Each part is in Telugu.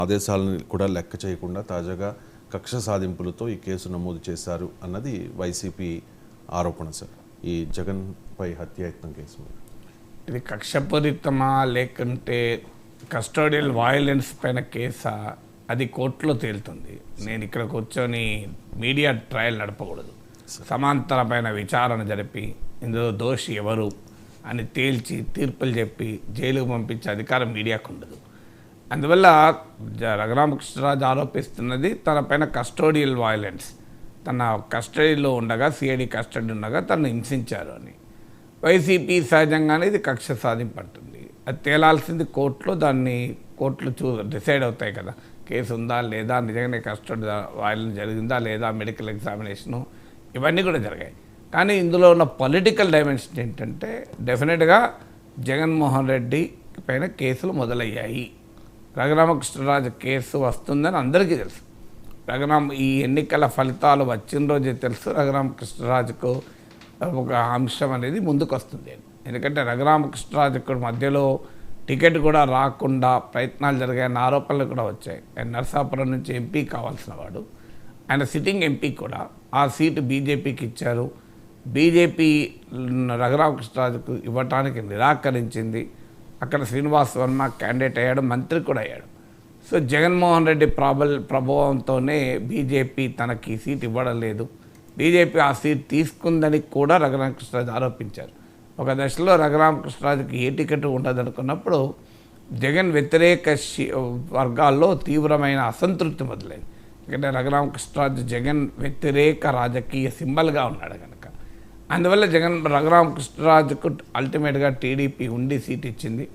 ఆదేశాలను కూడా లెక్క చేయకుండా తాజాగా కక్ష సాధింపులతో ఈ కేసు నమోదు చేశారు అన్నది వైసీపీ ఆరోపణ సార్. ఈ జగన్ పై హత్యాయత్నం కేసు మీద ఇది కక్షపూరితమా లేకుంటే కస్టోడియల్ వయలెన్స్ పైన కేసా అది కోర్టులో తేలుతుంది. నేను ఇక్కడ కూర్చొని మీడియా ట్రయల్ నడపకూడదు. సమాంతరమైన విచారణ జరిపి ఇందులో దోషి ఎవరు అని తేల్చి తీర్పులు చెప్పి జైలుకు పంపించే అధికారం మీడియాకు ఉండదు. అందువల్ల రఘురామకృష్ణరాజు ఆరోపిస్తున్నది తన పైన కస్టోడియల్ వయలెన్స్, తన కస్టడీలో ఉండగా సిఐడి కస్టడీ ఉండగా తనను హింసించారు అని. వైసీపీ సహజంగానే ఇది కక్ష సాధింపు అంటుంది. అది తేలాల్సింది కోర్టులో. దాన్ని కోర్టులు డిసైడ్ అవుతాయి కదా, కేసు ఉందా లేదా, నిజంగానే కస్టడీ వయలెన్స్ జరిగిందా లేదా, మెడికల్ ఎగ్జామినేషను ఇవన్నీ కూడా జరిగాయి. కానీ ఇందులో ఉన్న పొలిటికల్ డైమెన్షన్ ఏంటంటే డెఫినెట్గా జగన్మోహన్ రెడ్డి పైన కేసులు మొదలయ్యాయి. రఘురామకృష్ణరాజు కేసు వస్తుందని అందరికీ తెలుసు. ఈ ఎన్నికల ఫలితాలు వచ్చిన రోజే తెలుసు రఘురామకృష్ణరాజుకు ఒక అంశం అనేది ముందుకు వస్తుంది. ఎందుకంటే రఘురామకృష్ణరాజుకు మధ్యలో టికెట్ కూడా రాకుండా ప్రయత్నాలు జరిగాయన్న ఆరోపణలు కూడా వచ్చాయి. ఆయన నరసాపురం నుంచి ఎంపీ కావాల్సిన వాడు, ఆయన సిట్టింగ్ ఎంపీ కూడా. ఆ సీటు బీజేపీకి ఇచ్చారు. బీజేపీ రఘురామకృష్ణరాజుకు ఇవ్వటానికి నిరాకరించింది. అక్కడ శ్రీనివాస్ వర్మ క్యాండిడేట్ అయ్యాడు, మంత్రి కూడా అయ్యాడు. సో జగన్మోహన్ రెడ్డి ప్రభావంతోనే బీజేపీ తనకి సీట్ ఇవ్వడం లేదు, బీజేపీ ఆ సీట్ తీసుకుందని కూడా రఘురామకృష్ణరాజు ఆరోపించారు. ఒక దశలో రఘురామకృష్ణరాజుకి ఏ టికెట్ ఉండదనుకున్నప్పుడు జగన్ వ్యతిరేక వర్గాల్లో తీవ్రమైన అసంతృప్తి మొదలైంది. ఎందుకంటే రఘురామకృష్ణరాజు జగన్ వ్యతిరేక రాజకీయ సింబల్గా ఉన్నాడు కనుక. అందువల్ల రఘురామకృష్ణరాజుకు అల్టిమేట్గా టీడీపీ ఉండి సీట్ ఇచ్చింది.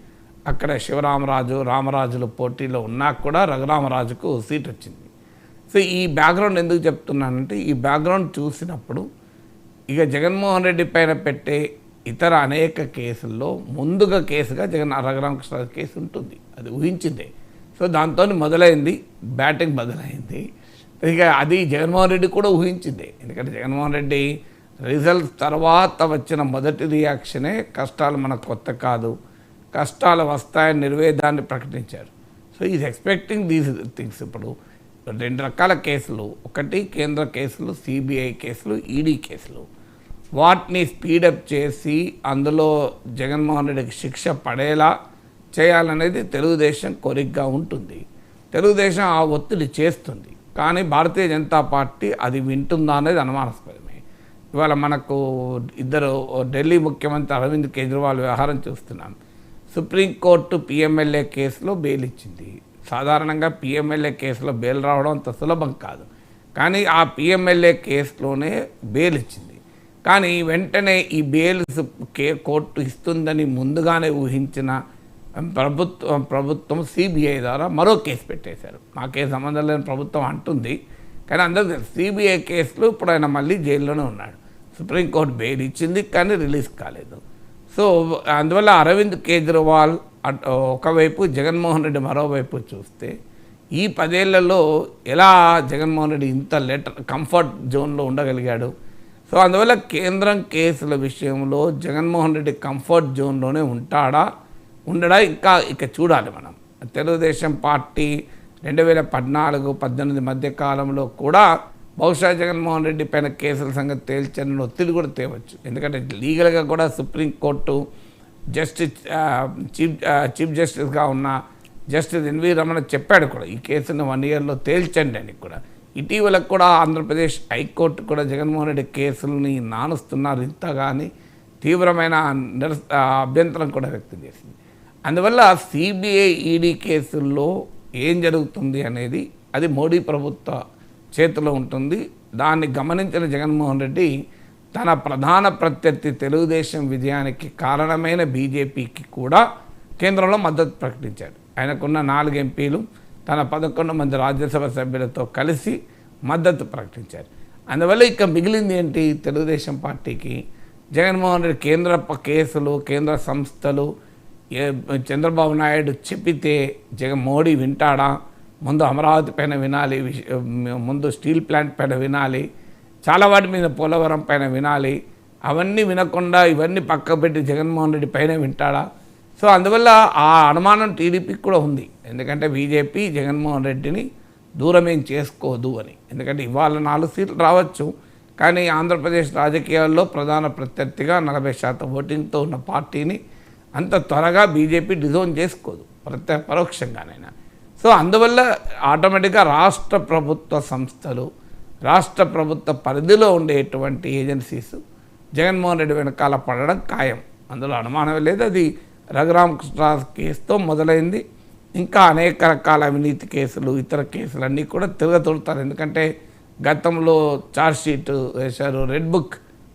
అక్కడ శివరామరాజు, రామరాజులు పోటీలో ఉన్నా కూడా రఘురామరాజుకు సీట్ వచ్చింది. సో ఈ బ్యాక్గ్రౌండ్ ఎందుకు చెప్తున్నానంటే, ఈ బ్యాక్గ్రౌండ్ చూసినప్పుడు ఇక జగన్మోహన్ రెడ్డి పైన పెట్టే ఇతర అనేక కేసుల్లో ముందుగా కేసుగా రఘురామకృష్ణరాజు కేసు ఉంటుంది. అది ఊహించిందే. సో దాంతో మొదలైంది బ్యాటింగ్ మొదలైంది. ఇక అది జగన్మోహన్ రెడ్డి కూడా ఊహించిందే. ఎందుకంటే జగన్మోహన్ రెడ్డి రిజల్ట్స్ తర్వాత వచ్చిన మొదటి రియాక్షనే కష్టాలు మనకు కొత్త కాదు, కష్టాలు వస్తాయని నిర్వేదాన్ని ప్రకటించారు. So is expecting these things. ఇప్పుడు 2 రకాల కేసులు, ఒకటి కేంద్ర కేసులు, సిబిఐ కేసులు, ఈడీ కేసులు. వాటిని స్పీడప్ చేసి అందులో జగన్మోహన్ రెడ్డికి శిక్ష పడేలా చేయాలనేది తెలుగుదేశం కోరికగా ఉంటుంది. తెలుగుదేశం ఆ ఒత్తిడి చేస్తుంది. కానీ భారతీయ జనతా పార్టీ అది వింటుందా అనేది అనుమానాస్పదమే. ఇవాళ మనకు ఇద్దరు ఢిల్లీ ముఖ్యమంత్రి అరవింద్ కేజ్రీవాల్ వ్యవహారం చూస్తున్నాం. సుప్రీంకోర్టు పిఎంఎల్ఏ కేసులో బెయిల్ ఇచ్చింది. సాధారణంగా పిఎంఎల్ఏ కేసులో బెయిల్ రావడం అంత సులభం కాదు. కానీ ఆ పిఎంఎల్ఏ కేసులోనే బెయిల్ ఇచ్చింది. కానీ వెంటనే ఈ బెయిల్ కోర్టు ఇస్తుందని ముందుగానే ఊహించిన ప్రభుత్వం సిబిఐ ద్వారా మరో కేసు పెట్టేశారు. మాకే సంబంధం లేని ప్రభుత్వం అంటుంది, కానీ అందరికీ తెలుసు సిబిఐ కేసులో ఇప్పుడు ఆయన మళ్ళీ జైల్లోనే ఉన్నాడు. సుప్రీంకోర్టు బెయిల్ ఇచ్చింది కానీ రిలీజ్ కాలేదు. సో అందువల్ల అరవింద్ కేజ్రీవాల్ ఒకవైపు, జగన్మోహన్ రెడ్డి మరోవైపు చూస్తే ఈ 10 ఏళ్లలో ఎలా జగన్మోహన్ రెడ్డి ఇంత కంఫర్ట్ జోన్లో ఉండగలిగాడు. సో అందువల్ల కేంద్రం కేసుల విషయంలో జగన్మోహన్ రెడ్డి కంఫర్ట్ జోన్లోనే ఉండడా ఇక చూడాలి మనం. తెలుగుదేశం పార్టీ 2014-18 మధ్య కాలంలో కూడా బహుశా జగన్మోహన్ రెడ్డి పైన కేసుల సంగతి తేల్చని ఒత్తిడి కూడా తేవచ్చు. ఎందుకంటే లీగల్గా కూడా సుప్రీంకోర్టు చీఫ్ జస్టిస్గా ఉన్న జస్టిస్ ఎన్వి రమణ చెప్పాడు కూడా ఈ కేసును 1 ఇయర్లో తేల్చండి అని కూడా. ఇటీవల కూడా ఆంధ్రప్రదేశ్ హైకోర్టు కూడా జగన్మోహన్ రెడ్డి కేసులని నానుస్తున్నారు ఇంతగాని తీవ్రమైన అభ్యంతరం కూడా వ్యక్తం చేసింది. అందువల్ల సిబిఐ ఈడీ కేసుల్లో ఏం జరుగుతుంది అనేది అది మోడీ ప్రభుత్వ చేతిలో ఉంటుంది. దాన్ని గమనించిన జగన్మోహన్ రెడ్డి తన ప్రధాన ప్రత్యర్థి తెలుగుదేశం విజయానికి కారణమైన బీజేపీకి కూడా కేంద్రంలో మద్దతు ప్రకటించాడు. ఆయనకున్న 4 ఎంపీలు తన 11 మంది రాజ్యసభ సభ్యులతో కలిసి మద్దతు ప్రకటించారు. అందువల్ల ఇక మిగిలింది ఏంటి తెలుగుదేశం పార్టీకి? జగన్మోహన్ రెడ్డి కేంద్ర కేసులు, కేంద్ర సంస్థలు చంద్రబాబు నాయుడు చెప్పితే మోడీ వింటాడా? ముందు అమరావతి పైన వినాలి, ముందు స్టీల్ ప్లాంట్ పైన వినాలి, చాలా వాటి మీద పోలవరం పైన వినాలి. అవన్నీ వినకుండా ఇవన్నీ పక్క పెట్టి జగన్మోహన్ రెడ్డి పైన వింటాడా? సో అందువల్ల ఆ అనుమానం టీడీపీకి కూడా ఉంది. ఎందుకంటే బీజేపీ జగన్మోహన్ రెడ్డిని దూరం ఏం చేసుకోదు అని. ఎందుకంటే ఇవాళ 4 సీట్లు రావచ్చు, కానీ ఆంధ్రప్రదేశ్ రాజకీయాల్లో ప్రధాన ప్రత్యర్థిగా 40% ఓటింగ్తో ఉన్న పార్టీని అంత త్వరగా బీజేపీ డిజోన్ చేసుకోదు, పరోక్షంగానైనా. సో అందువల్ల ఆటోమేటిక్గా రాష్ట్ర ప్రభుత్వ సంస్థలు, రాష్ట్ర ప్రభుత్వ పరిధిలో ఉండేటువంటి ఏజెన్సీస్ జగన్మోహన్ రెడ్డి వెనకాల పడడం ఖాయం, అందులో అనుమానం లేదు. అది రఘురామకృష్ణరాజు కేసుతో మొదలైంది. ఇంకా అనేక రకాల అవినీతి కేసులు, ఇతర కేసులన్నీ కూడా తిరగతోడతారు. ఎందుకంటే గతంలో ఛార్జ్షీట్ వేశారు, red book,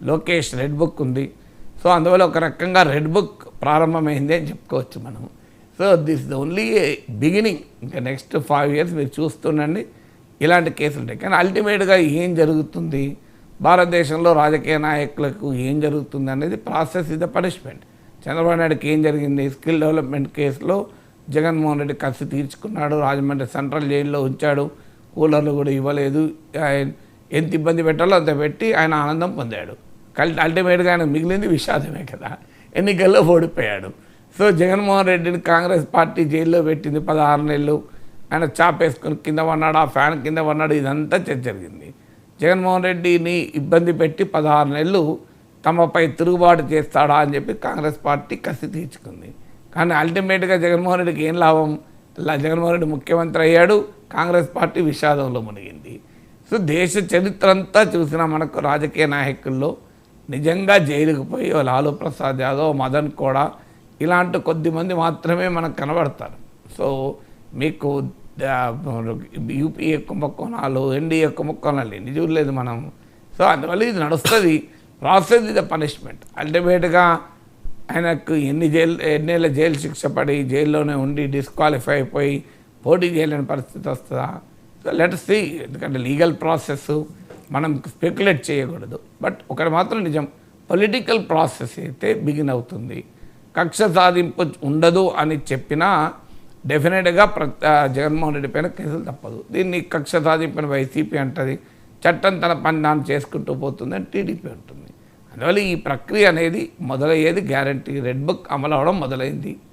Lokesh red book ఉంది. సో అందువల్ల ఒక రకంగా రెడ్ బుక్ ప్రారంభమైంది అని చెప్పుకోవచ్చు మనం. So this the only beginning. ఇంకా నెక్స్ట్ 5 years మీరు చూస్తుండండి ఇలాంటి కేసులు ఉంటాయి. కానీ అల్టిమేట్గా ఏం జరుగుతుంది, భారతదేశంలో రాజకీయ నాయకులకు ఏం జరుగుతుంది అనేది process is the punishment. Chandrababu నాయుడుకి ఏం జరిగింది, స్కిల్ డెవలప్మెంట్ కేసులో జగన్మోహన్ రెడ్డి కసి తీర్చుకున్నాడు, రాజమండ్రి సెంట్రల్ జైల్లో ఉంచాడు, కూలర్లు కూడా ఇవ్వలేదు, ఎంత ఇబ్బంది పెట్టాలో అంత పెట్టి ఆయన ఆనందం పొందాడు. అల్టిమేట్గా ఆయన మిగిలింది విషాదమే కదా, ఎన్నికల్లో ఓడిపోయాడు. సో జగన్మోహన్ రెడ్డిని కాంగ్రెస్ పార్టీ జైల్లో పెట్టింది 16 నెలలు, ఆయన చాపేసుకుని కింద పన్నాడు, ఆ ఫ్యాన్ కింద పన్నాడు, ఇదంతా జరిగింది. జగన్మోహన్ రెడ్డిని ఇబ్బంది పెట్టి 16 నెలలు తమపై తిరుగుబాటు చేస్తాడా అని చెప్పి కాంగ్రెస్ పార్టీ కసి తీర్చుకుంది. కానీ అల్టిమేట్గా జగన్మోహన్ రెడ్డికి ఏం లాభం, జగన్మోహన్ రెడ్డి ముఖ్యమంత్రి అయ్యాడు, కాంగ్రెస్ పార్టీ విషాదంలో మునిగింది. సో దేశ చరిత్ర అంతా చూసినా మనకు రాజకీయ నాయకుల్లో నిజంగా జైలుకు పోయి లాలూ ప్రసాద్ యాదవ్, మదన్ కూడా ఇలాంటి కొద్దిమంది మాత్రమే మనకు కనబడతారు. సో మీకు యూపీఏ కుంభకోణాలు, ఎన్డీఏ కుంభకోణాలు ఎన్ని చూడలేదు మనం. సో అందువల్ల ఇది నడుస్తుంది, ప్రాసెస్ ఇది పనిష్మెంట్. అల్టిమేట్గా ఆయనకు ఎన్నేళ్ళ జైలు శిక్ష పడి జైల్లోనే ఉండి డిస్క్వాలిఫై అయిపోయి పోటీ చేయలేని పరిస్థితి వస్తుందా? So let see. ఎందుకంటే లీగల్ ప్రాసెస్ మనం స్పెక్యులేట్ చేయకూడదు. బట్ ఒకటి మాత్రం నిజం, పొలిటికల్ ప్రాసెస్ అయితే బిగిన్ అవుతుంది. కక్ష సాధింపు ఉండదు అని చెప్పినా డెఫినెట్గా జగన్మోహన్ రెడ్డి పైన కేసులు తప్పదు. దీన్ని కక్ష సాధింపుని వైసీపీ అంటుంది, చట్టం తన పని దాన్ని చేసుకుంటూ పోతుందని టీడీపీ ఉంటుంది. అందువల్ల ఈ ప్రక్రియ అనేది మొదలయ్యేది గ్యారంటీ, రెడ్ బుక్ అమలు అవడం మొదలైంది.